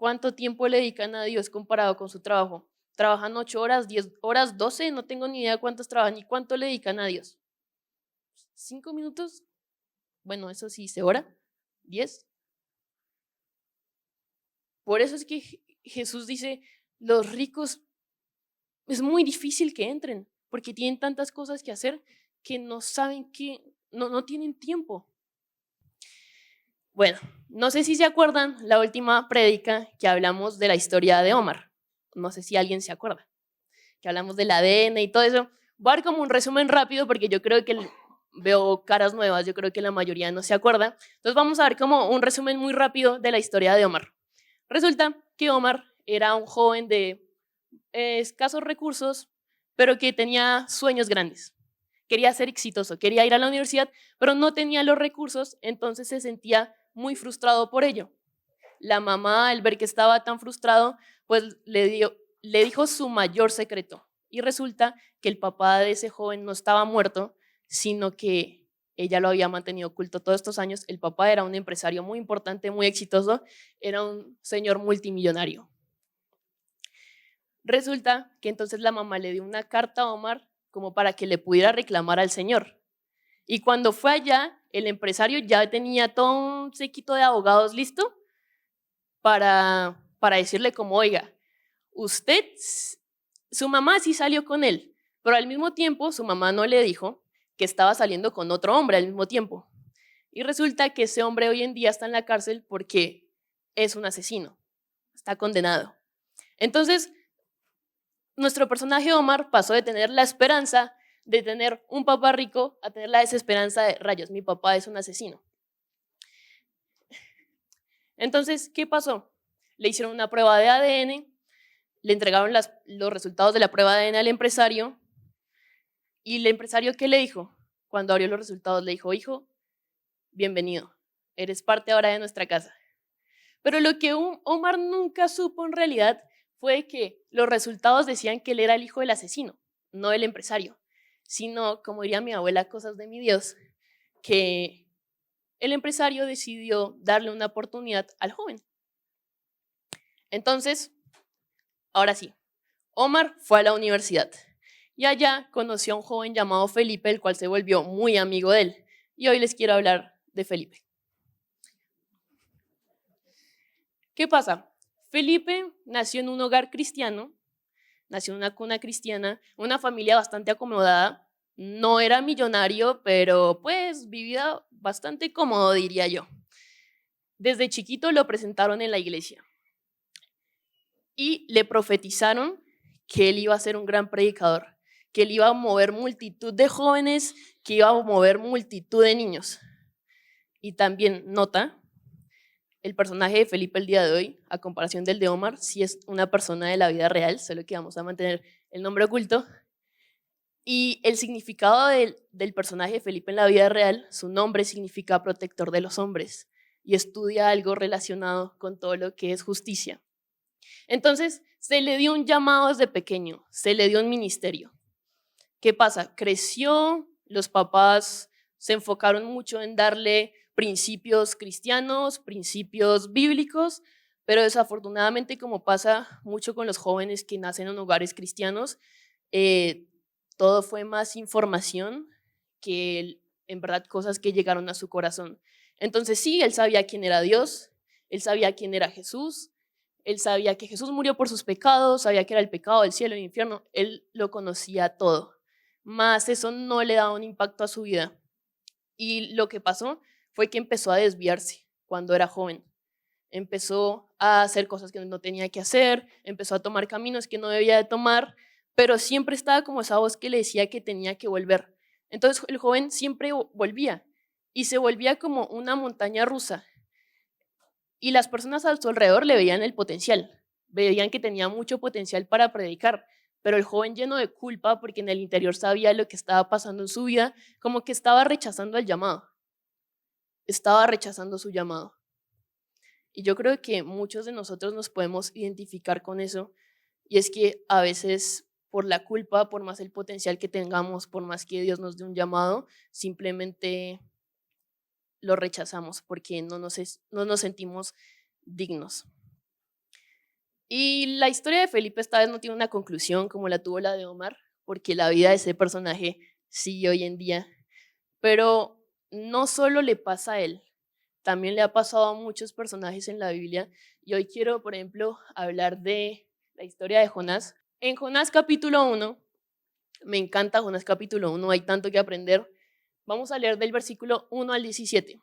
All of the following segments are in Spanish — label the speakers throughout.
Speaker 1: ¿Cuánto tiempo le dedican a Dios comparado con su trabajo? ¿Trabajan 8 horas, 10 horas, 12? No tengo ni idea cuántos trabajan y cuánto le dedican a Dios. ¿5 minutos? Bueno, eso sí, ¿se hora? ¿10? Por eso es que Jesús dice, los ricos es muy difícil que entren, porque tienen tantas cosas que hacer que no saben que, no tienen tiempo. Bueno, no sé si se acuerdan la última prédica que hablamos de la historia de Omar. No sé si alguien se acuerda, que hablamos del ADN y todo eso. Voy a dar como un resumen rápido porque yo creo que veo caras nuevas, yo creo que la mayoría no se acuerda. Entonces vamos a ver como un resumen muy rápido de la historia de Omar. Resulta que Omar era un joven de escasos recursos, pero que tenía sueños grandes. Quería ser exitoso, quería ir a la universidad, pero no tenía los recursos, entonces se sentía muy frustrado por ello. La mamá, al ver que estaba tan frustrado, pues le dijo su mayor secreto. Y resulta que el papá de ese joven no estaba muerto, sino que ella lo había mantenido oculto todos estos años. El papá era un empresario muy importante, muy exitoso, era un señor multimillonario. Resulta que entonces la mamá le dio una carta a Omar como para que le pudiera reclamar al señor. Y cuando fue allá, el empresario ya tenía todo un séquito de abogados listo para decirle como, oiga, usted, su mamá sí salió con él, pero al mismo tiempo su mamá no le dijo que estaba saliendo con otro hombre al mismo tiempo. Y resulta que ese hombre hoy en día está en la cárcel porque es un asesino, está condenado. Entonces, nuestro personaje Omar pasó de tener la esperanza de tener un papá rico a tener la desesperanza de rayos, mi papá es un asesino. Entonces, ¿qué pasó? Le hicieron una prueba de ADN, le entregaron los resultados de la prueba de ADN al empresario y el empresario, ¿qué le dijo? Cuando abrió los resultados le dijo, hijo, bienvenido, eres parte ahora de nuestra casa. Pero lo que Omar nunca supo en realidad fue que los resultados decían que él era el hijo del asesino, no el empresario, sino, como diría mi abuela, cosas de mi Dios, que el empresario decidió darle una oportunidad al joven. Entonces, ahora sí, Omar fue a la universidad y allá conoció a un joven llamado Felipe, el cual se volvió muy amigo de él. Y hoy les quiero hablar de Felipe. ¿Qué pasa? Felipe nació en un hogar cristiano, nació en una cuna cristiana, una familia bastante acomodada. No era millonario, pero pues vivía bastante cómodo, diría yo. Desde chiquito lo presentaron en la iglesia y le profetizaron que él iba a ser un gran predicador, que él iba a mover multitud de jóvenes, que iba a mover multitud de niños. Y también nota, el personaje de Felipe el día de hoy, a comparación del de Omar, sí es una persona de la vida real, solo que vamos a mantener el nombre oculto. Y el significado del personaje de Felipe en la vida real, su nombre significa protector de los hombres y estudia algo relacionado con todo lo que es justicia. Entonces, se le dio un llamado desde pequeño, se le dio un ministerio. ¿Qué pasa? Creció, los papás se enfocaron mucho en darle principios cristianos, principios bíblicos, pero desafortunadamente, como pasa mucho con los jóvenes que nacen en hogares cristianos, eh, todo fue más información que en verdad cosas que llegaron a su corazón. Entonces sí, él sabía quién era Dios, él sabía quién era Jesús, él sabía que Jesús murió por sus pecados, sabía que era el pecado del cielo y el infierno, él lo conocía todo, más eso no le daba un impacto a su vida. Y lo que pasó fue que empezó a desviarse cuando era joven. Empezó a hacer cosas que no tenía que hacer, empezó a tomar caminos que no debía de tomar, pero siempre estaba como esa voz que le decía que tenía que volver. Entonces el joven siempre volvía y se volvía como una montaña rusa. Y las personas a su alrededor le veían el potencial, veían que tenía mucho potencial para predicar, pero el joven lleno de culpa porque en el interior sabía lo que estaba pasando en su vida, como que estaba rechazando el llamado, estaba rechazando su llamado. Y yo creo que muchos de nosotros nos podemos identificar con eso, y es que a veces por la culpa, por más el potencial que tengamos, por más que Dios nos dé un llamado, simplemente lo rechazamos porque no nos sentimos dignos. Y la historia de Felipe esta vez no tiene una conclusión como la tuvo la de Omar, porque la vida de ese personaje sigue hoy en día. Pero no solo le pasa a él, también le ha pasado a muchos personajes en la Biblia. Y hoy quiero, por ejemplo, hablar de la historia de Jonás. En Jonás capítulo 1, me encanta Jonás capítulo 1, hay tanto que aprender. Vamos a leer del versículo 1 al 17.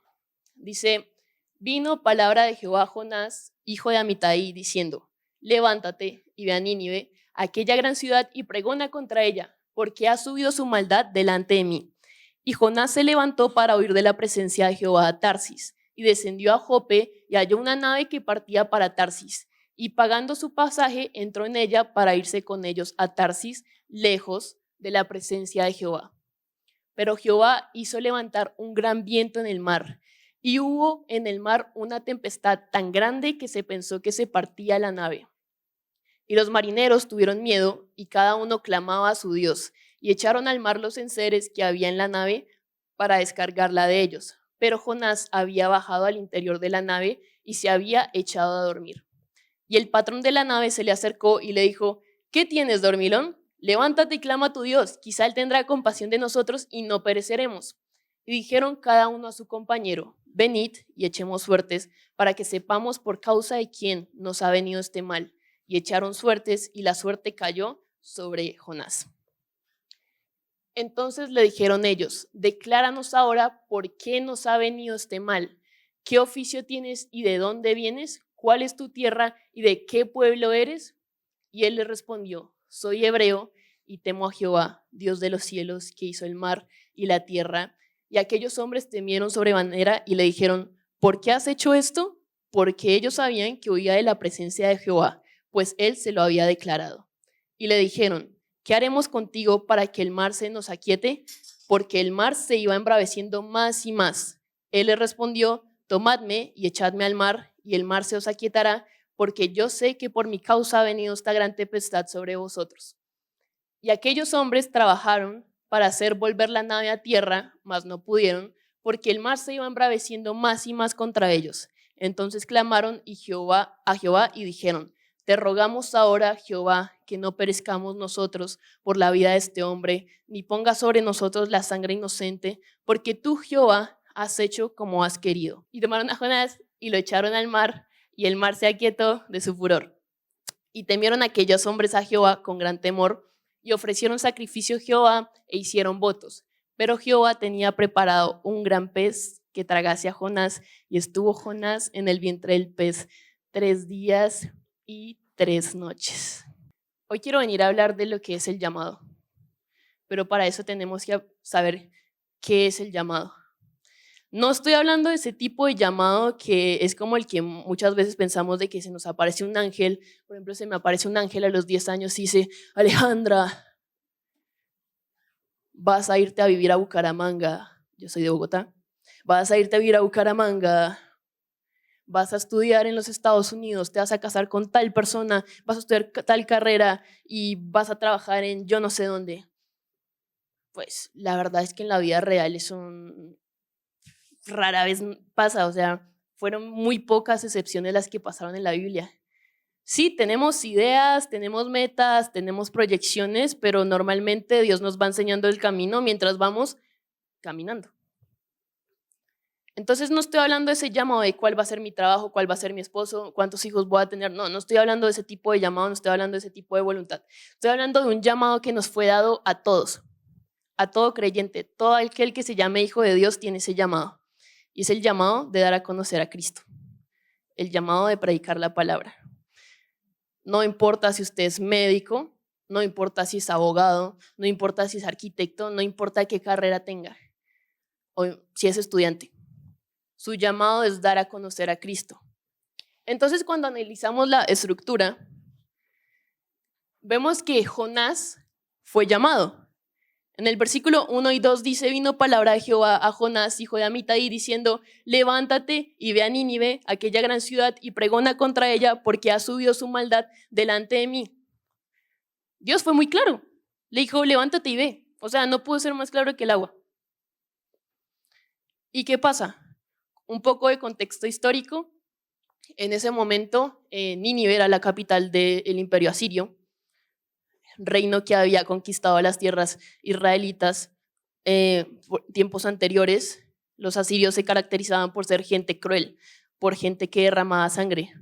Speaker 1: Dice, vino palabra de Jehová a Jonás, hijo de Amitai, diciendo, levántate y ve a Nínive, aquella gran ciudad, y pregona contra ella, porque ha subido su maldad delante de mí. Y Jonás se levantó para huir de la presencia de Jehová a Tarsis, y descendió a Jope y halló una nave que partía para Tarsis, y pagando su pasaje entró en ella para irse con ellos a Tarsis, lejos de la presencia de Jehová. Pero Jehová hizo levantar un gran viento en el mar, y hubo en el mar una tempestad tan grande que se pensó que se partía la nave. Y los marineros tuvieron miedo, y cada uno clamaba a su Dios, y echaron al mar los enseres que había en la nave para descargarla de ellos. Pero Jonás había bajado al interior de la nave y se había echado a dormir. Y el patrón de la nave se le acercó y le dijo, ¿qué tienes, dormilón? Levántate y clama a tu Dios, quizá él tendrá compasión de nosotros y no pereceremos. Y dijeron cada uno a su compañero, venid y echemos suertes, para que sepamos por causa de quién nos ha venido este mal. Y echaron suertes, y la suerte cayó sobre Jonás. Entonces le dijeron ellos, decláranos ahora por qué nos ha venido este mal. ¿Qué oficio tienes y de dónde vienes? ¿Cuál es tu tierra y de qué pueblo eres? Y él le respondió, soy hebreo y temo a Jehová, Dios de los cielos, que hizo el mar y la tierra. Y aquellos hombres temieron sobremanera y le dijeron, ¿por qué has hecho esto? Porque ellos sabían que huía de la presencia de Jehová, pues él se lo había declarado. Y le dijeron, ¿qué haremos contigo para que el mar se nos aquiete? Porque el mar se iba embraveciendo más y más. Él le respondió, tomadme y echadme al mar, y el mar se os aquietará, porque yo sé que por mi causa ha venido esta gran tempestad sobre vosotros. Y aquellos hombres trabajaron para hacer volver la nave a tierra, mas no pudieron, porque el mar se iba embraveciendo más y más contra ellos. Entonces clamaron a Jehová y dijeron, te rogamos ahora, Jehová, que no perezcamos nosotros por la vida de este hombre, ni ponga sobre nosotros la sangre inocente, porque tú, Jehová, has hecho como has querido. Y tomaron a Jonás y lo echaron al mar, y el mar se aquietó de su furor. Y temieron aquellos hombres a Jehová con gran temor, y ofrecieron sacrificio a Jehová e hicieron votos. Pero Jehová tenía preparado un gran pez que tragase a Jonás, y estuvo Jonás en el vientre del pez 3 días y 3 noches. Hoy quiero venir a hablar de lo que es el llamado, pero para eso tenemos que saber qué es el llamado. No estoy hablando de ese tipo de llamado que es como el que muchas veces pensamos de que se nos aparece un ángel. Por ejemplo, se me aparece un ángel a los 10 años y dice, Alejandra, vas a irte a vivir a Bucaramanga. Yo soy de Bogotá. Vas a irte a vivir a Bucaramanga. Vas a estudiar en los Estados Unidos, te vas a casar con tal persona, vas a estudiar tal carrera y vas a trabajar en yo no sé dónde. Pues la verdad es que en la vida real eso rara vez pasa, o sea, fueron muy pocas excepciones las que pasaron en la Biblia. Sí, tenemos ideas, tenemos metas, tenemos proyecciones, pero normalmente Dios nos va enseñando el camino mientras vamos caminando. Entonces no estoy hablando de ese llamado de cuál va a ser mi trabajo, cuál va a ser mi esposo, cuántos hijos voy a tener. No, no estoy hablando de ese tipo de llamado, no estoy hablando de ese tipo de voluntad. Estoy hablando de un llamado que nos fue dado a todos, a todo creyente. Todo aquel que se llame hijo de Dios tiene ese llamado. Y es el llamado de dar a conocer a Cristo. El llamado de predicar la palabra. No importa si usted es médico, no importa si es abogado, no importa si es arquitecto, no importa qué carrera tenga o si es estudiante. Su llamado es dar a conocer a Cristo. Entonces, cuando analizamos la estructura, vemos que Jonás fue llamado. En el versículo 1 y 2 dice, vino palabra de Jehová a Jonás, hijo de Amitai, diciendo, levántate y ve a Nínive, aquella gran ciudad, y pregona contra ella, porque ha subido su maldad delante de mí. Dios fue muy claro. Le dijo, levántate y ve. O sea, no pudo ser más claro que el agua. ¿Y qué pasa? Un poco de contexto histórico. En ese momento, Nínive era la capital del imperio asirio, reino que había conquistado las tierras israelitas por tiempos anteriores. Los asirios se caracterizaban por ser gente cruel, por gente que derramaba sangre.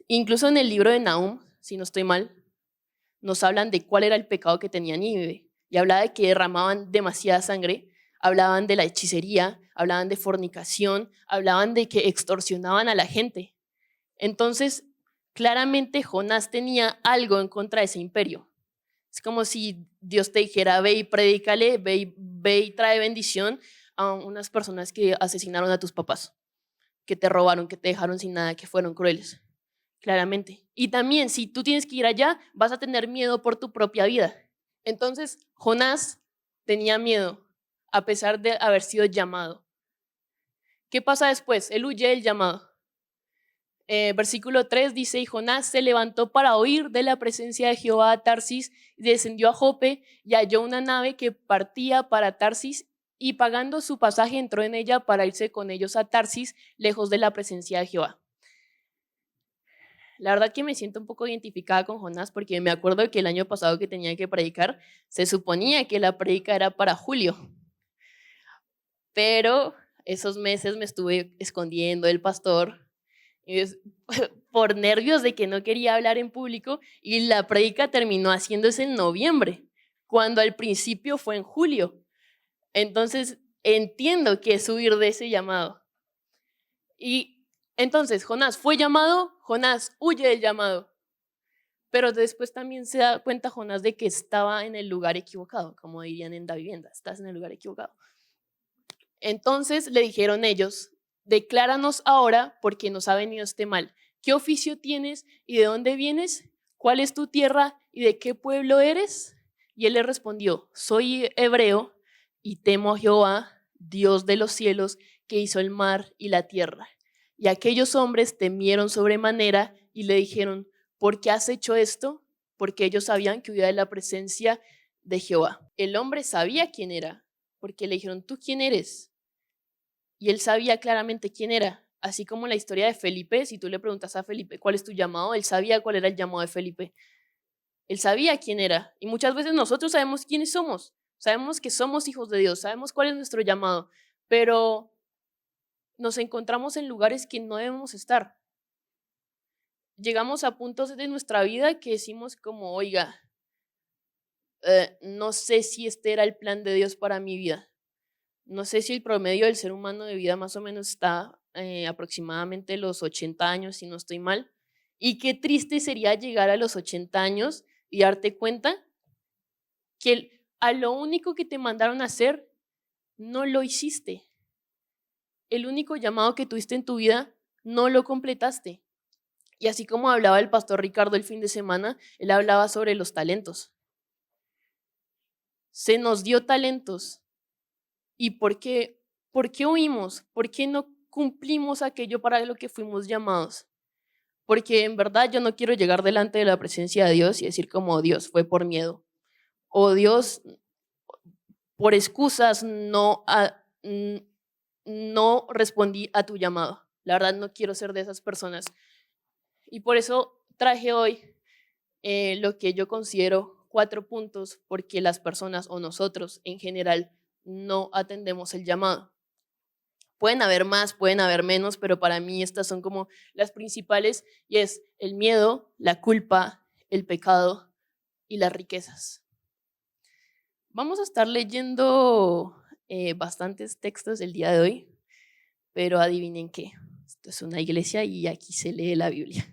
Speaker 1: Incluso en el libro de Nahum, si no estoy mal, nos hablan de cuál era el pecado que tenía Nínive. Y hablaba de que derramaban demasiada sangre, hablaban de la hechicería, hablaban de fornicación, hablaban de que extorsionaban a la gente. Entonces, claramente Jonás tenía algo en contra de ese imperio. Es como si Dios te dijera, ve y predícale, ve y trae bendición a unas personas que asesinaron a tus papás, que te robaron, que te dejaron sin nada, que fueron crueles. Claramente. Y también, si tú tienes que ir allá, vas a tener miedo por tu propia vida. Entonces, Jonás tenía miedo, a pesar de haber sido llamado. ¿Qué pasa después? Él huye del llamado. Versículo 3 dice, y Jonás se levantó para huir de la presencia de Jehová a Tarsis, descendió a Jope y halló una nave que partía para Tarsis, y pagando su pasaje entró en ella para irse con ellos a Tarsis, lejos de la presencia de Jehová. La verdad que me siento un poco identificada con Jonás, porque me acuerdo que el año pasado que tenía que predicar, se suponía que la predica era para julio, pero esos meses me estuve escondiendo del pastor por nervios de que no quería hablar en público, y la predica terminó haciéndose en noviembre, cuando al principio fue en julio. Entonces entiendo que es huir de ese llamado. Y entonces Jonás fue llamado, Jonás huye del llamado. Pero después también se da cuenta Jonás de que estaba en el lugar equivocado, como dirían en la vivienda, estás en el lugar equivocado. Entonces le dijeron ellos, decláranos ahora porque nos ha venido este mal. ¿Qué oficio tienes y de dónde vienes? ¿Cuál es tu tierra y de qué pueblo eres? Y él le respondió, soy hebreo y temo a Jehová, Dios de los cielos, que hizo el mar y la tierra. Y aquellos hombres temieron sobremanera y le dijeron, ¿por qué has hecho esto? Porque ellos sabían que huía de la presencia de Jehová. El hombre sabía quién era, porque le dijeron, ¿tú quién eres? Y él sabía claramente quién era. Así como la historia de Felipe, si tú le preguntas a Felipe cuál es tu llamado, él sabía cuál era el llamado de Felipe. Él sabía quién era. Y muchas veces nosotros sabemos quiénes somos. Sabemos que somos hijos de Dios, sabemos cuál es nuestro llamado, pero nos encontramos en lugares que no debemos estar. Llegamos a puntos de nuestra vida que decimos como, oiga, no sé si este era el plan de Dios para mi vida. No sé si el promedio del ser humano de vida más o menos está aproximadamente los 80 años, si no estoy mal. Y qué triste sería llegar a los 80 años y darte cuenta que a lo único que te mandaron a hacer, no lo hiciste. El único llamado que tuviste en tu vida, no lo completaste. Y así como hablaba el pastor Ricardo el fin de semana, él hablaba sobre los talentos. Se nos dio talentos. ¿Y por qué huimos? ¿Por qué no cumplimos aquello para lo que fuimos llamados? Porque en verdad yo no quiero llegar delante de la presencia de Dios y decir como Dios fue por miedo. O Dios, por excusas, no respondí a tu llamado. La verdad no quiero ser de esas personas. Y por eso traje hoy lo que yo considero 4 puntos porque las personas o nosotros en general no atendemos el llamado. Pueden haber más, pueden haber menos, pero para mí estas son como las principales, y es el miedo, la culpa, el pecado y las riquezas. Vamos a estar leyendo bastantes textos el día de hoy, pero adivinen qué, esto es una iglesia y aquí se lee la Biblia.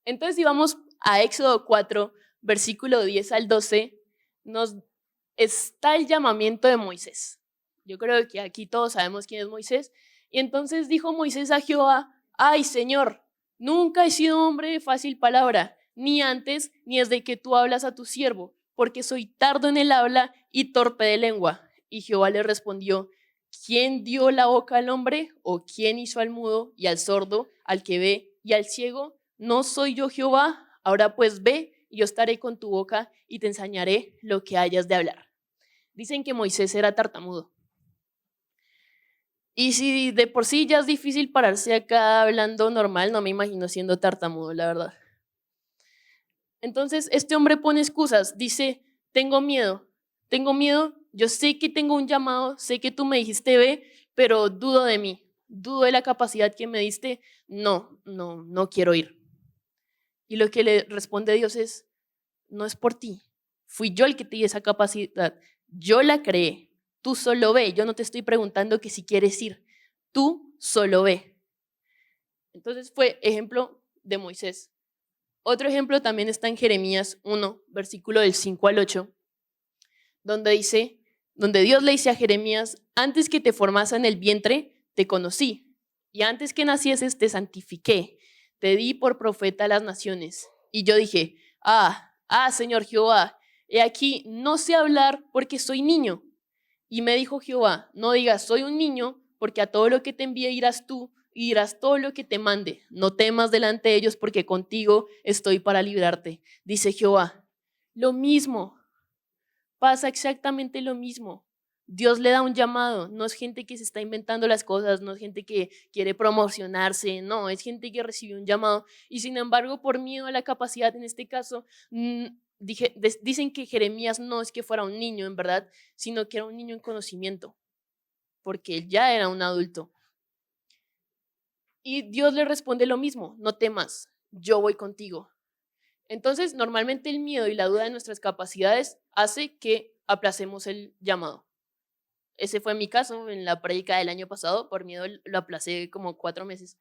Speaker 1: Entonces, si vamos a Éxodo 4, versículo 10 al 12, está el llamamiento de Moisés. Yo creo que aquí todos sabemos quién es Moisés. Y entonces dijo Moisés a Jehová, ay Señor, nunca he sido hombre de fácil palabra, ni antes ni desde que tú hablas a tu siervo, porque soy tardo en el habla y torpe de lengua. Y Jehová le respondió, ¿quién dio la boca al hombre? ¿O quién hizo al mudo y al sordo, al que ve y al ciego? ¿No soy yo Jehová? Ahora pues ve, y yo estaré con tu boca y te enseñaré lo que hayas de hablar. Dicen que Moisés era tartamudo. Y si de por sí ya es difícil pararse acá hablando normal, no me imagino siendo tartamudo, la verdad. Entonces, este hombre pone excusas, dice, tengo miedo, yo sé que tengo un llamado, sé que tú me dijiste ve, pero dudo de mí, dudo de la capacidad que me diste, no quiero ir. Y lo que le responde Dios es, no es por ti, fui yo el que te di esa capacidad, yo la creé, tú solo ve, yo no te estoy preguntando que si quieres ir, tú solo ve. Entonces fue ejemplo de Moisés. Otro ejemplo también está en Jeremías 1, versículo del 5 al 8, donde dice, donde Dios le dice a Jeremías, antes que te formas en el vientre, te conocí, y antes que nacieses te santifiqué, te di por profeta a las naciones. Y yo dije, Señor Jehová, he aquí, no sé hablar porque soy niño. Y me dijo Jehová, no digas, soy un niño, porque a todo lo que te envíe irás tú y dirás todo lo que te mande. No temas delante de ellos, porque contigo estoy para librarte. Dice Jehová, lo mismo, pasa exactamente lo mismo. Dios le da un llamado, no es gente que se está inventando las cosas, no es gente que quiere promocionarse, no, es gente que recibió un llamado y sin embargo por miedo a la capacidad en este caso, dicen que Jeremías no es que fuera un niño en verdad, sino que era un niño en conocimiento, porque él ya era un adulto. Y Dios le responde lo mismo, no temas, yo voy contigo. Entonces, normalmente el miedo y la duda de nuestras capacidades hace que aplacemos el llamado. Ese fue mi caso en la prédica del año pasado, por miedo lo aplacé como 4 meses.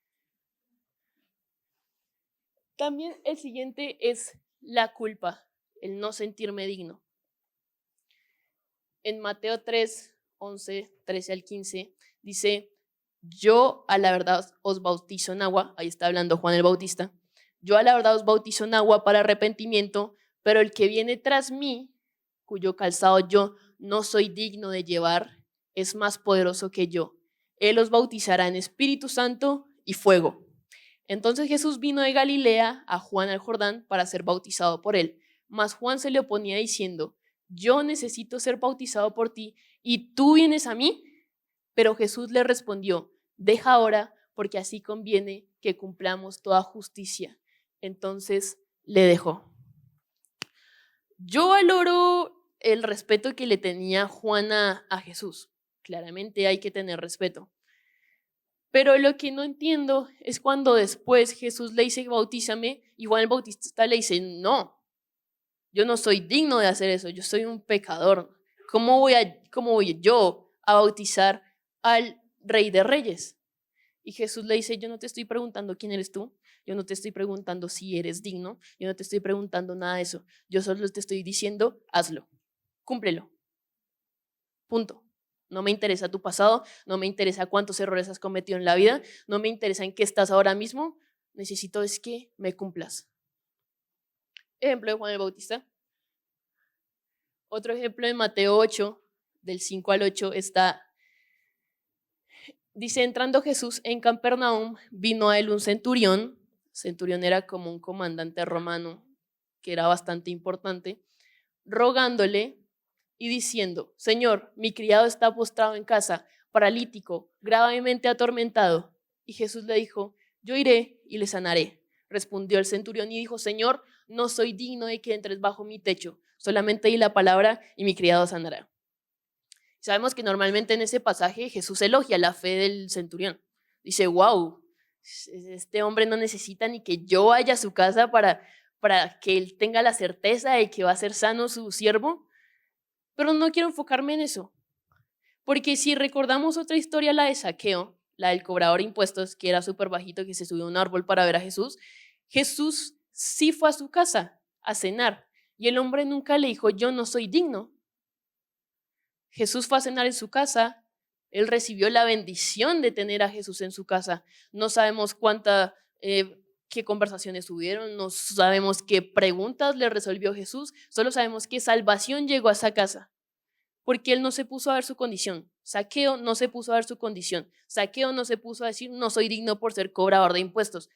Speaker 1: También el siguiente es la culpa, el no sentirme digno. En Mateo 3, 11, 13 al 15, dice, yo a la verdad os bautizo en agua, ahí está hablando Juan el Bautista, yo a la verdad os bautizo en agua para arrepentimiento, pero el que viene tras mí, cuyo calzado yo no soy digno de llevar, es más poderoso que yo. Él os bautizará en Espíritu Santo y fuego. Entonces Jesús vino de Galilea a Juan al Jordán para ser bautizado por él. Mas Juan se le oponía diciendo, yo necesito ser bautizado por ti y tú vienes a mí. Pero Jesús le respondió, deja ahora porque así conviene que cumplamos toda justicia. Entonces le dejó. Yo valoro el respeto que le tenía Juan a Jesús. Claramente hay que tener respeto. Pero lo que no entiendo es cuando después Jesús le dice, bautízame, y Juan el Bautista le dice, no, yo no soy digno de hacer eso, yo soy un pecador. ¿Cómo voy yo a bautizar al Rey de Reyes? Y Jesús le dice, yo no te estoy preguntando quién eres tú, yo no te estoy preguntando si eres digno, yo no te estoy preguntando nada de eso, yo solo te estoy diciendo, hazlo, cúmplelo, punto. No me interesa tu pasado, no me interesa cuántos errores has cometido en la vida, no me interesa en qué estás ahora mismo, necesito es que me cumplas. Ejemplo de Juan el Bautista. Otro ejemplo en Mateo 8, del 5 al 8, dice, entrando Jesús en Capernaum, vino a él un centurión. Centurión era como un comandante romano que era bastante importante, rogándole y diciendo, Señor, mi criado está postrado en casa, paralítico, gravemente atormentado. Y Jesús le dijo, yo iré y le sanaré. Respondió el centurión y dijo, Señor, no soy digno de que entres bajo mi techo, solamente di la palabra y mi criado sanará. Sabemos que normalmente en ese pasaje Jesús elogia la fe del centurión. Dice, wow, este hombre no necesita ni que yo vaya a su casa para que él tenga la certeza de que va a ser sano su siervo. Pero no quiero enfocarme en eso, porque si recordamos otra historia, la de Zaqueo, la del cobrador de impuestos, que era súper bajito, que se subió a un árbol para ver a Jesús, Jesús sí fue a su casa a cenar y el hombre nunca le dijo, yo no soy digno. Jesús fue a cenar en su casa, él recibió la bendición de tener a Jesús en su casa. No sabemos qué conversaciones tuvieron, no sabemos qué preguntas le resolvió Jesús, solo sabemos que salvación llegó a esa casa, porque él no se puso a ver su condición. Zaqueo no se puso a ver su condición. Zaqueo no se puso a decir, no soy digno por ser cobrador de impuestos,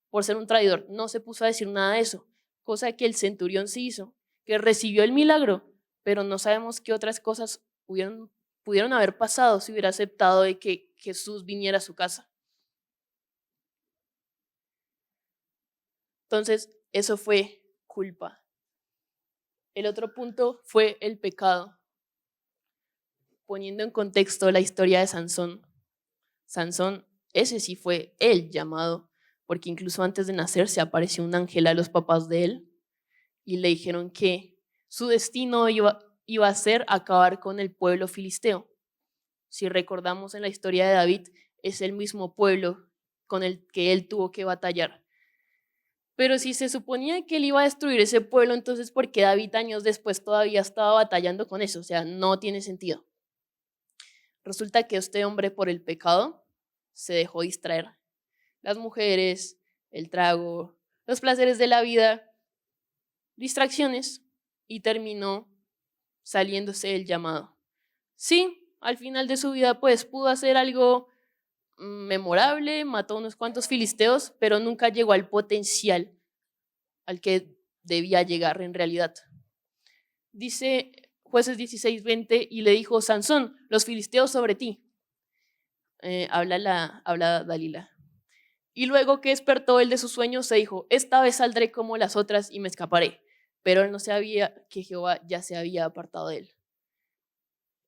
Speaker 1: por ser un traidor. No se puso a decir nada de eso, cosa que el centurión sí hizo, que recibió el milagro, pero no sabemos qué otras cosas pudieron haber pasado si hubiera aceptado de que Jesús viniera a su casa. Entonces, eso fue culpa. El otro punto fue el pecado. Poniendo en contexto la historia de Sansón. Sansón, ese sí fue el llamado, porque incluso antes de nacer se apareció un ángel a los papás de él y le dijeron que su destino iba a ser acabar con el pueblo filisteo. Si recordamos en la historia de David, es el mismo pueblo con el que él tuvo que batallar. Pero si se suponía que él iba a destruir ese pueblo, entonces ¿por qué David años después todavía estaba batallando con eso? O sea, no tiene sentido. Resulta que este hombre, por el pecado, se dejó distraer. Las mujeres, el trago, los placeres de la vida, distracciones, y terminó saliéndose del llamado. Sí, al final de su vida pues pudo hacer algo memorable, mató unos cuantos filisteos, pero nunca llegó al potencial al que debía llegar en realidad. Dice Jueces 16:20, y le dijo: Sansón, los filisteos sobre ti. Habla Dalila. Y luego que despertó él de su sueño, se dijo: esta vez saldré como las otras y me escaparé. Pero él no sabía que Jehová ya se había apartado de él.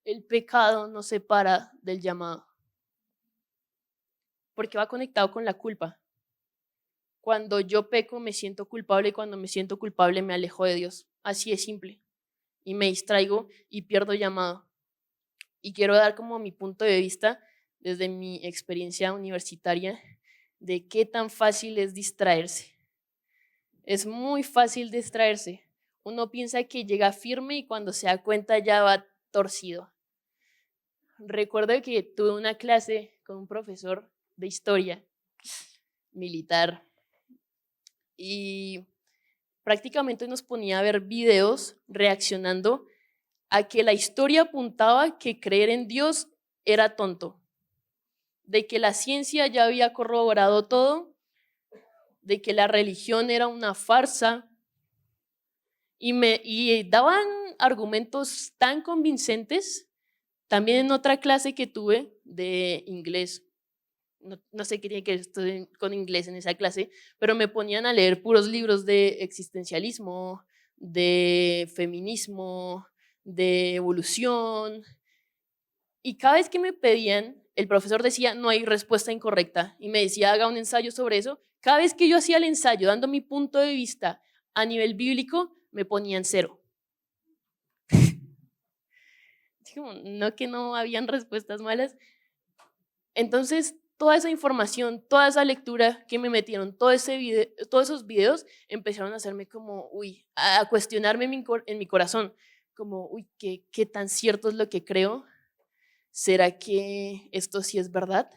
Speaker 1: El pecado nos separa del llamado, porque va conectado con la culpa. Cuando yo peco me siento culpable, y cuando me siento culpable me alejo de Dios. Así es simple. Y me distraigo y pierdo llamado. Y quiero dar como mi punto de vista desde mi experiencia universitaria de qué tan fácil es distraerse. Es muy fácil distraerse. Uno piensa que llega firme y cuando se da cuenta ya va torcido. Recuerdo que tuve una clase con un profesor de historia militar y prácticamente nos ponía a ver videos reaccionando a que la historia apuntaba que creer en Dios era tonto, de que la ciencia ya había corroborado todo, de que la religión era una farsa, y daban argumentos tan convincentes. También en otra clase que tuve de inglés, no sé qué tiene que ver esto con inglés en esa clase, pero me ponían a leer puros libros de existencialismo, de feminismo, de evolución, y cada vez que me pedían, el profesor decía: no hay respuesta incorrecta, y me decía: haga un ensayo sobre eso. Cada vez que yo hacía el ensayo dando mi punto de vista a nivel bíblico, me ponían 0. No, que no habían respuestas malas. Entonces, toda esa información, toda esa lectura que me metieron, todos esos videos empezaron a hacerme como, a cuestionarme en mi corazón, como, ¿qué tan cierto es lo que creo? ¿Será que esto sí es verdad?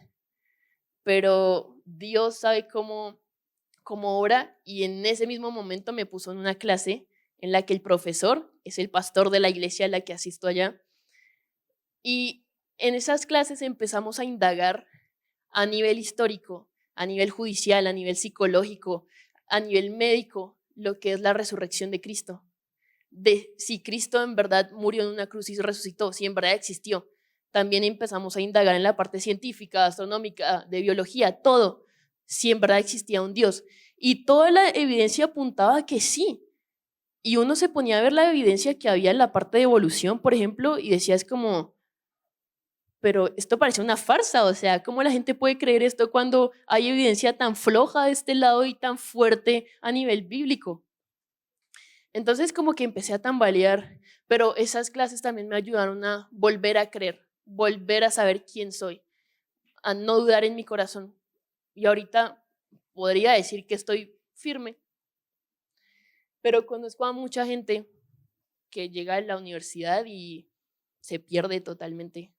Speaker 1: Pero Dios sabe cómo obra, y en ese mismo momento me puso en una clase en la que el profesor es el pastor de la iglesia a la que asisto allá, y en esas clases empezamos a indagar a nivel histórico, a nivel judicial, a nivel psicológico, a nivel médico, lo que es la resurrección de Cristo. De si Cristo en verdad murió en una cruz y resucitó, si en verdad existió. También empezamos a indagar en la parte científica, astronómica, de biología, todo, si en verdad existía un Dios. Y toda la evidencia apuntaba a que sí. Y uno se ponía a ver la evidencia que había en la parte de evolución, por ejemplo, y decía, es como, pero esto parece una farsa, o sea, ¿cómo la gente puede creer esto cuando hay evidencia tan floja de este lado y tan fuerte a nivel bíblico? Entonces como que empecé a tambalear, pero esas clases también me ayudaron a volver a creer, volver a saber quién soy, a no dudar en mi corazón. Y ahorita podría decir que estoy firme, pero conozco a mucha gente que llega a la universidad y se pierde totalmente.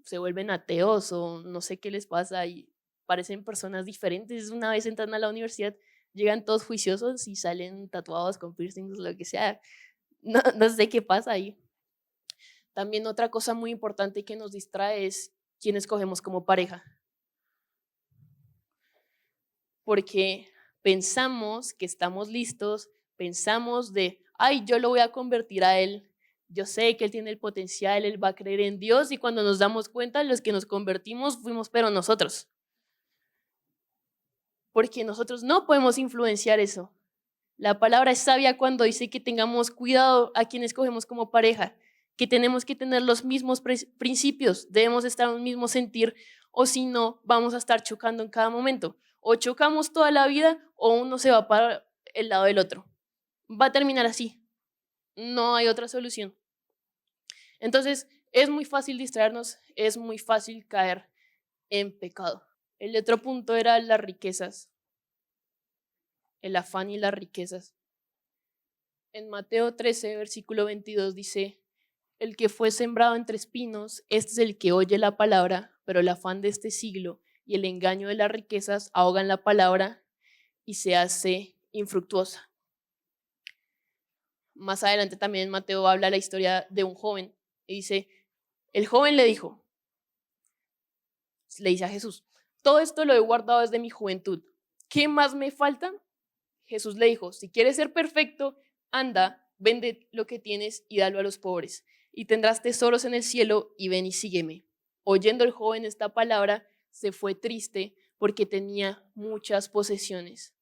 Speaker 1: Se vuelven ateos o no sé qué les pasa y parecen personas diferentes. Una vez entran a la universidad, llegan todos juiciosos y salen tatuados con piercings, lo que sea. No sé qué pasa ahí. También otra cosa muy importante que nos distrae es quién escogemos como pareja. Porque pensamos que estamos listos, pensamos de, ay, yo lo voy a convertir a él, yo sé que él tiene el potencial, él va a creer en Dios y cuando nos damos cuenta, los que nos convertimos fuimos pero nosotros. Porque nosotros no podemos influenciar eso. La palabra es sabia cuando dice que tengamos cuidado a quien escogemos como pareja, que tenemos que tener los mismos principios, debemos estar en un mismo sentir, o si no, vamos a estar chocando en cada momento. O chocamos toda la vida o uno se va para el lado del otro. Va a terminar así. No hay otra solución. Entonces, es muy fácil distraernos, es muy fácil caer en pecado. El otro punto era las riquezas, el afán y las riquezas. En Mateo 13, versículo 22 dice, el que fue sembrado entre espinos, este es el que oye la palabra, pero el afán de este siglo y el engaño de las riquezas ahogan la palabra y se hace infructuosa. Más adelante también Mateo habla la historia de un joven y dice, el joven le dice a Jesús, todo esto lo he guardado desde mi juventud, ¿qué más me falta? Jesús le dijo, si quieres ser perfecto, anda, vende lo que tienes y dalo a los pobres, y tendrás tesoros en el cielo, y ven y sígueme. Oyendo el joven esta palabra, se fue triste porque tenía muchas posesiones.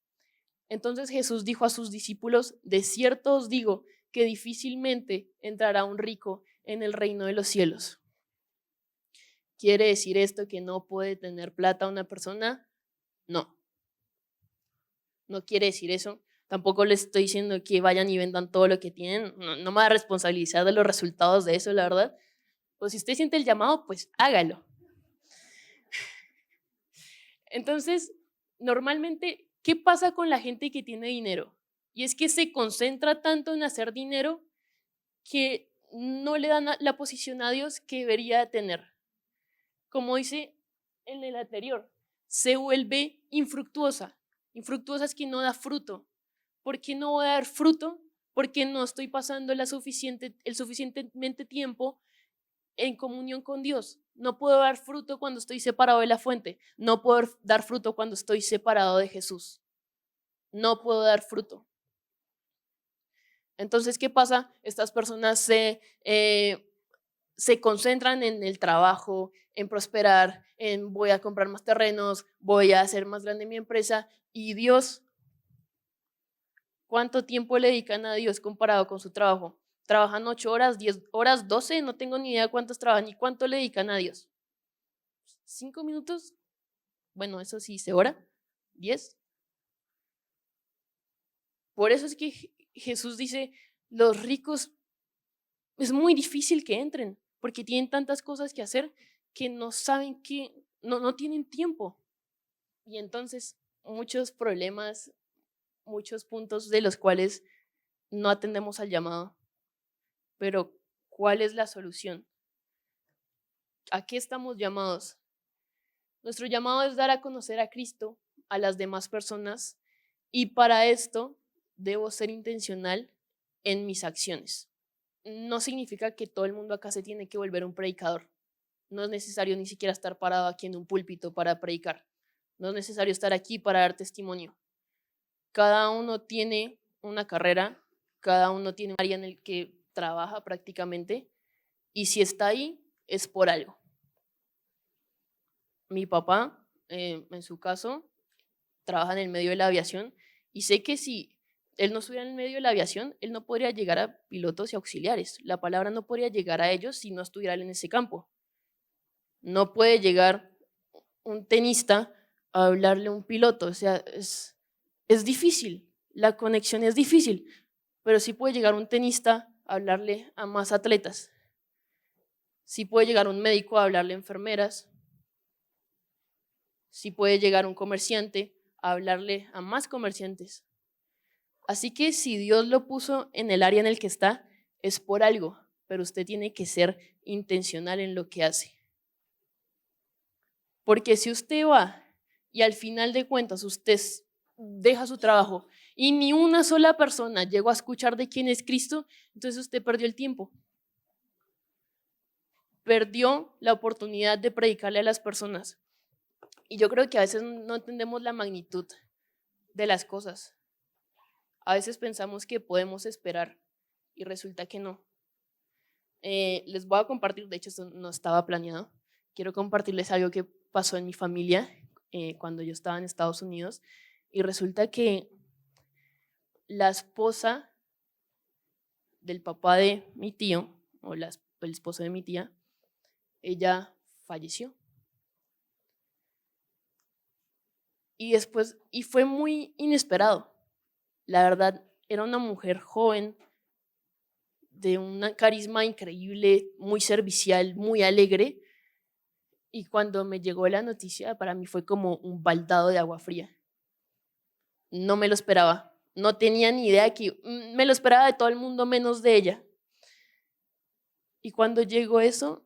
Speaker 1: Entonces Jesús dijo a sus discípulos, de cierto os digo que difícilmente entrará un rico en el reino de los cielos. ¿Quiere decir esto que no puede tener plata una persona? No. No quiere decir eso. Tampoco les estoy diciendo que vayan y vendan todo lo que tienen. No me voy a responsabilizar de los resultados de eso, la verdad. Pues si usted siente el llamado, pues hágalo. Entonces, normalmente, ¿qué pasa con la gente que tiene dinero? Y es que se concentra tanto en hacer dinero que no le dan la posición a Dios que debería tener. Como dice en el anterior, se vuelve infructuosa. Infructuosa es que no da fruto. ¿Por qué no voy a dar fruto? Porque no estoy pasando el suficientemente tiempo en comunión con Dios. No puedo dar fruto cuando estoy separado de la fuente. No puedo dar fruto cuando estoy separado de Jesús. No puedo dar fruto. Entonces, ¿qué pasa? Estas personas se concentran en el trabajo, en prosperar, en voy a comprar más terrenos, voy a hacer más grande mi empresa. Y Dios, ¿cuánto tiempo le dedican a Dios comparado con su trabajo? ¿Trabajan 8 horas, 10 horas, 12? No tengo ni idea cuántos trabajan y cuánto le dedican a Dios. ¿5 minutos? Bueno, eso sí, ¿se hora? ¿10? Por eso es que Jesús dice, los ricos es muy difícil que entren, porque tienen tantas cosas que hacer que no saben que, no tienen tiempo. Y entonces muchos problemas, muchos puntos de los cuales no atendemos al llamado. Pero, ¿cuál es la solución? ¿A qué estamos llamados? Nuestro llamado es dar a conocer a Cristo a las demás personas y para esto debo ser intencional en mis acciones. No significa que todo el mundo acá se tiene que volver un predicador. No es necesario ni siquiera estar parado aquí en un púlpito para predicar. No es necesario estar aquí para dar testimonio. Cada uno tiene una carrera, cada uno tiene un área en el que trabaja prácticamente y si está ahí es por algo. Mi papá, en su caso, trabaja en el medio de la aviación y sé que si él no estuviera en el medio de la aviación, él no podría llegar a pilotos y auxiliares. La palabra no podría llegar a ellos si no estuviera él en ese campo. No puede llegar un tenista a hablarle a un piloto, o sea, es difícil, la conexión es difícil, pero sí puede llegar un tenista a hablarle a más atletas, sí puede llegar un médico a hablarle a enfermeras, sí puede llegar un comerciante a hablarle a más comerciantes. Así que si Dios lo puso en el área en el que está, es por algo, pero usted tiene que ser intencional en lo que hace. Porque si usted va y al final de cuentas usted deja su trabajo y ni una sola persona llegó a escuchar de quién es Cristo, entonces usted perdió el tiempo. Perdió la oportunidad de predicarle a las personas. Y yo creo que a veces no entendemos la magnitud de las cosas. A veces pensamos que podemos esperar y resulta que no. Les voy a compartir, de hecho esto no estaba planeado, quiero compartirles algo que pasó en mi familia cuando yo estaba en Estados Unidos y resulta que la esposa del papá de mi tío, o el esposo de mi tía, ella falleció. Y fue muy inesperado. La verdad, era una mujer joven, de un carisma increíble, muy servicial, muy alegre. Y cuando me llegó la noticia, para mí fue como un baldado de agua fría. No me lo esperaba. No tenía ni idea que me lo esperaba de todo el mundo menos de ella. Y cuando llegó eso,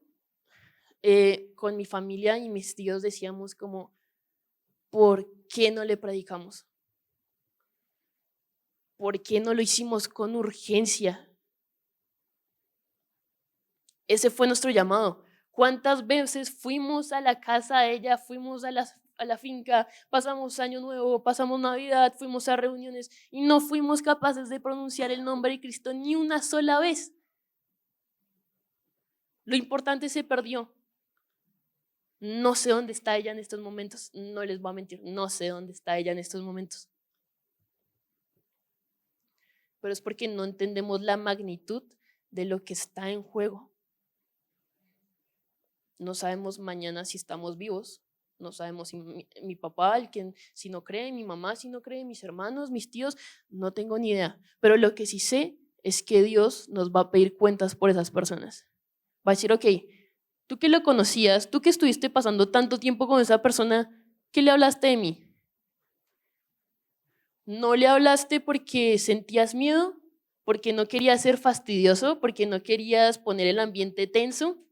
Speaker 1: con mi familia y mis tíos decíamos como, ¿por qué no le predicamos? ¿Por qué no lo hicimos con urgencia? Ese fue nuestro llamado. ¿Cuántas veces fuimos a la casa de ella, fuimos a la finca, pasamos Año Nuevo, pasamos Navidad, fuimos a reuniones y no fuimos capaces de pronunciar el nombre de Cristo ni una sola vez? Lo importante se perdió. No sé dónde está ella en estos momentos, no les voy a mentir, no sé dónde está ella en estos momentos. Pero es porque no entendemos la magnitud de lo que está en juego. No sabemos mañana si estamos vivos, no sabemos si mi papá, si no cree, mi mamá si no cree, mis hermanos, mis tíos, no tengo ni idea. Pero lo que sí sé es que Dios nos va a pedir cuentas por esas personas. Va a decir, ok, tú que lo conocías, tú que estuviste pasando tanto tiempo con esa persona, ¿qué le hablaste de mí? ¿No le hablaste porque sentías miedo? ¿Porque no querías ser fastidioso? ¿Porque no querías poner el ambiente tenso?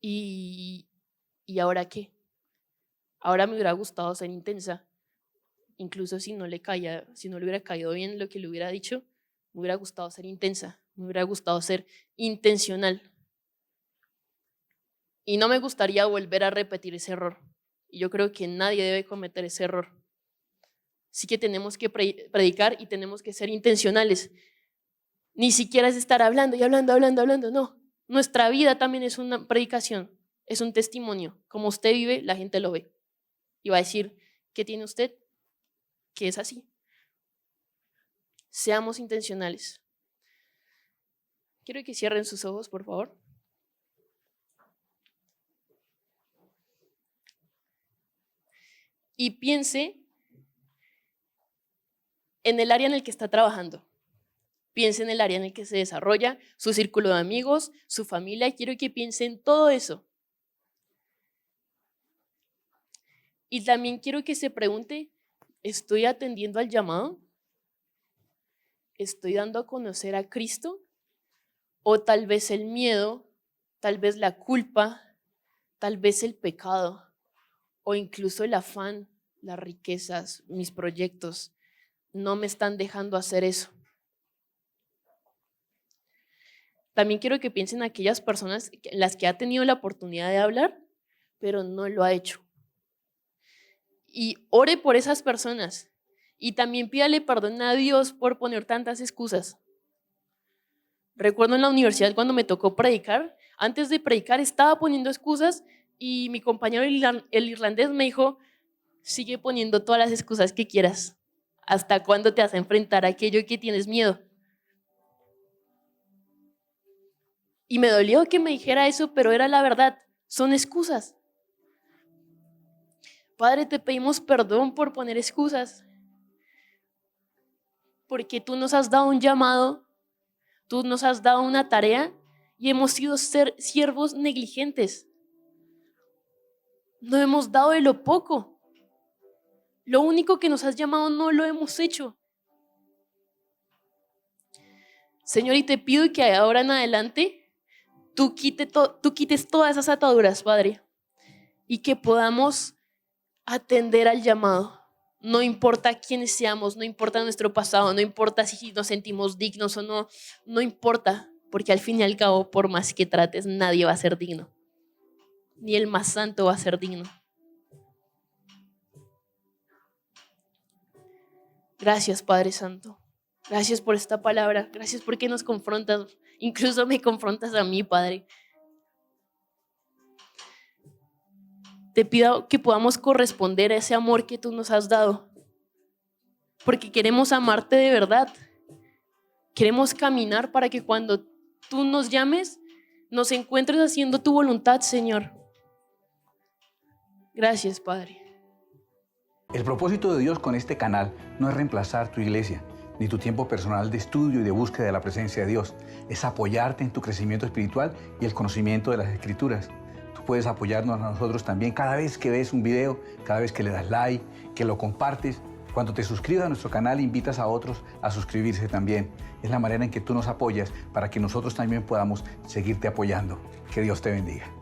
Speaker 1: ¿Y ahora qué? Ahora me hubiera gustado ser intensa, incluso si no le hubiera caído bien lo que le hubiera dicho, me hubiera gustado ser intensa, me hubiera gustado ser intencional. Y no me gustaría volver a repetir ese error. Y yo creo que nadie debe cometer ese error. Sí que tenemos que predicar y tenemos que ser intencionales. Ni siquiera es estar hablando y hablando, hablando, hablando, no. Nuestra vida también es una predicación, es un testimonio. Como usted vive, la gente lo ve. Y va a decir, ¿qué tiene usted? Que es así. Seamos intencionales. Quiero que cierren sus ojos, por favor. Y piense en el área en el que está trabajando. Piense en el área en el que se desarrolla, su círculo de amigos, su familia. Quiero que piense en todo eso. Y también quiero que se pregunte, ¿estoy atendiendo al llamado? ¿Estoy dando a conocer a Cristo? ¿O tal vez el miedo, tal vez la culpa, tal vez el pecado, o incluso el afán, las riquezas, mis proyectos, no me están dejando hacer eso? También quiero que piensen en aquellas personas en las que ha tenido la oportunidad de hablar, pero no lo ha hecho. Y ore por esas personas. Y también pídale perdón a Dios por poner tantas excusas. Recuerdo en la universidad cuando me tocó predicar, antes de predicar estaba poniendo excusas y mi compañero el irlandés me dijo, sigue poniendo todas las excusas que quieras. ¿Hasta cuándo te vas a enfrentar a aquello que tienes miedo? Y me dolió que me dijera eso, pero era la verdad. Son excusas. Padre, te pedimos perdón por poner excusas, porque tú nos has dado un llamado, tú nos has dado una tarea y hemos sido siervos negligentes. No hemos dado de lo poco. Lo único que nos has llamado no lo hemos hecho. Señor, y te pido que ahora en adelante tú quites todas esas ataduras, Padre, y que podamos atender al llamado. No importa quiénes seamos, no importa nuestro pasado, no importa si nos sentimos dignos o no, no importa, porque al fin y al cabo, por más que trates, nadie va a ser digno. Ni el más santo va a ser digno. Gracias, Padre Santo. Gracias por esta palabra. Gracias porque nos confrontas. Incluso me confrontas a mí, Padre. Te pido que podamos corresponder a ese amor que tú nos has dado. Porque queremos amarte de verdad. Queremos caminar para que cuando tú nos llames, nos encuentres haciendo tu voluntad, Señor. Gracias, Padre.
Speaker 2: El propósito de Dios con este canal no es reemplazar tu iglesia, ni tu tiempo personal de estudio y de búsqueda de la presencia de Dios. Es apoyarte en tu crecimiento espiritual y el conocimiento de las Escrituras. Tú puedes apoyarnos a nosotros también cada vez que ves un video, cada vez que le das like, que lo compartes. Cuando te suscribas a nuestro canal, invitas a otros a suscribirse también. Es la manera en que tú nos apoyas para que nosotros también podamos seguirte apoyando. Que Dios te bendiga.